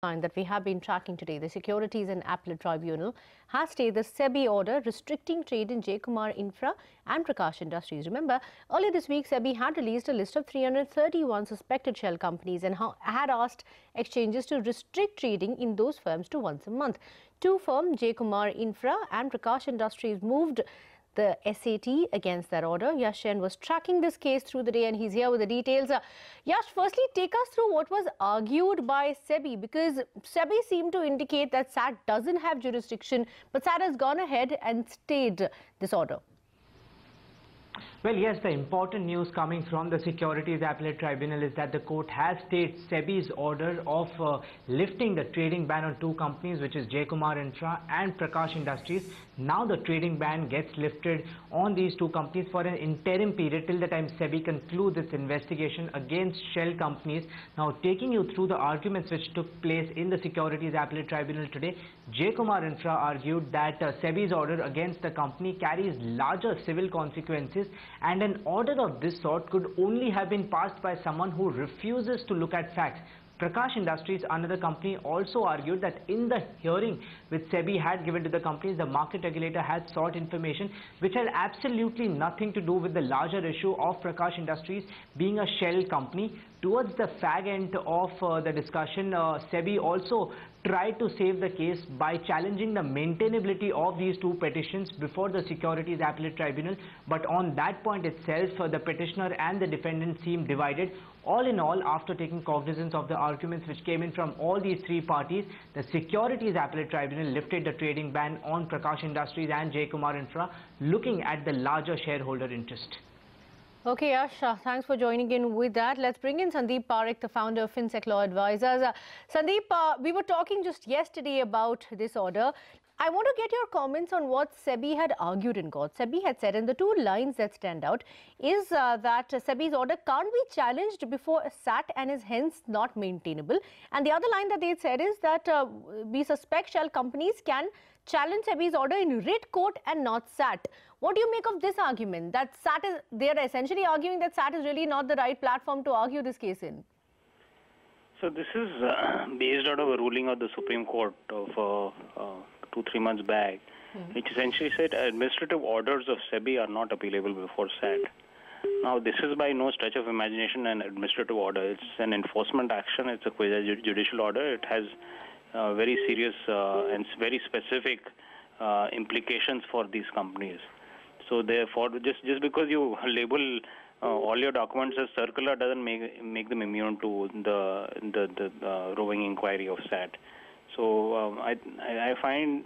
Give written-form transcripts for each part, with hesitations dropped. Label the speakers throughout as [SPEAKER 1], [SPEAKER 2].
[SPEAKER 1] That we have been tracking today, the Securities and Appellate Tribunal has stayed the SEBI order restricting trade in Kumar Infra and Prakash Industries. Remember, earlier this week, SEBI had released a list of 331 suspected shell companies and had asked exchanges to restrict trading in those firms to once a month. Two firms, Kumar Infra and Prakash Industries, moved the SAT against that order. Yash Jain was tracking this case through the day and he's here with the details. Yash, firstly, take us through what was argued by SEBI, because SEBI seemed to indicate that SAT doesn't have jurisdiction, but SAT has gone ahead and stayed this order.
[SPEAKER 2] Well, yes, the important news coming from the Securities Appellate Tribunal is that the court has stayed SEBI's order of lifting the trading ban on two companies, which is Kumar Infra and Prakash Industries. Now the trading ban gets lifted on these two companies for an interim period till the time SEBI concludes its investigation against shell companies. Now, taking you through the arguments which took place in the Securities Appellate Tribunal today, Kumar Infra argued that SEBI's order against the company carries larger civil consequences, and an order of this sort could only have been passed by someone who refuses to look at facts. Prakash Industries, another company, also argued that in the hearing which SEBI had given to the companies, the market regulator had sought information which had absolutely nothing to do with the larger issue of Prakash Industries being a shell company. Towards the fag end of the discussion, SEBI also tried to save the case by challenging the maintainability of these two petitions before the Securities Appellate Tribunal. But on that point itself, the petitioner and the defendant seemed divided. All in all, after taking cognizance of the arguments which came in from all these three parties, the Securities Appellate Tribunal lifted the trading ban on Prakash Industries and Kumar Infra, looking at the larger shareholder interest.
[SPEAKER 1] Okay, Yash, thanks for joining in with that. Let's bring in Sandeep Parekh, the founder of FinSec Law Advisors. Sandeep, we were talking just yesterday about this order. I want to get your comments on what SEBI had argued in court. SEBI had said, and the two lines that stand out is that SEBI's order can't be challenged before a SAT and is hence not maintainable. And the other line that they said is that we suspect shell companies can challenge SEBI's order in writ court and not SAT. What do you make of this argument? That SAT is, they are essentially arguing that SAT is really not the right platform to argue this case in.
[SPEAKER 3] So this is based out of a ruling of the Supreme Court of 2-3 months back, which essentially said administrative orders of SEBI are not appealable before SAT. Now, this is by no stretch of imagination an administrative order. It's an enforcement action. It's a quasi-judicial order. It has very serious and very specific implications for these companies. So therefore, just because you label all your documents as circular doesn't make them immune to the roving inquiry of SAT. So I find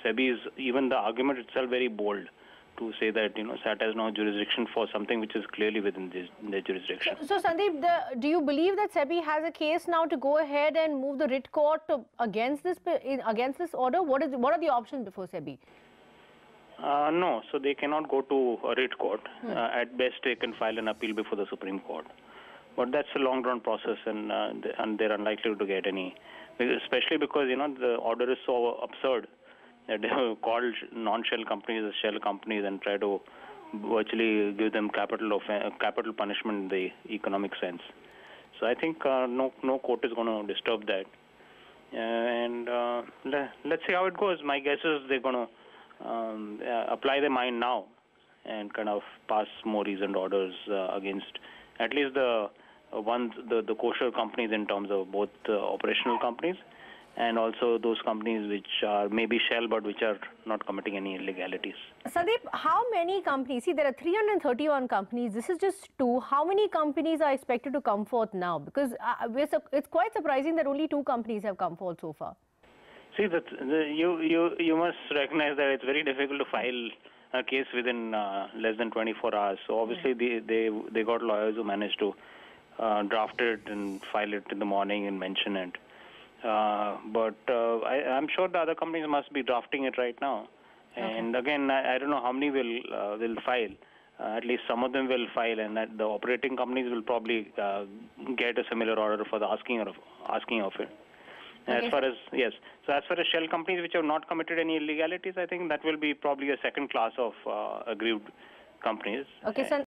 [SPEAKER 3] SEBI's, even the argument itself, very bold to say that SAT has no jurisdiction for something which is clearly within their jurisdiction.
[SPEAKER 1] So Sandeep, do you believe that SEBI has a case now to go ahead and move the writ court against this order? What are the options before SEBI?
[SPEAKER 3] No, so they cannot go to a writ court. At best, they can file an appeal before the Supreme Court. But that's a long-drawn process, and they're unlikely to get any, especially because the order is so absurd that they have called non-shell companies as shell companies and try to virtually give them capital punishment in the economic sense. So I think no court is going to disturb that. And let's see how it goes. My guess is they're going to apply their mind now and kind of pass more reasoned orders against at least the kosher companies in terms of both operational companies and also those companies which are maybe shell but which are not committing any illegalities.
[SPEAKER 1] Sandeep, how many companies? See, there are 331 companies. This is just two. How many companies are expected to come forth now? Because it's quite surprising that only two companies have come forth so far.
[SPEAKER 3] See, you must recognize that it's very difficult to file a case within less than 24 hours. So obviously they got lawyers who managed to draft it and file it in the morning and mention it. But I'm sure the other companies must be drafting it right now. And again, I don't know how many will file. At least some of them will file, and the operating companies will probably get a similar order for the asking of it. Okay. As far as shell companies which have not committed any illegalities, I think that will be probably a second class of aggrieved companies.
[SPEAKER 1] Okay,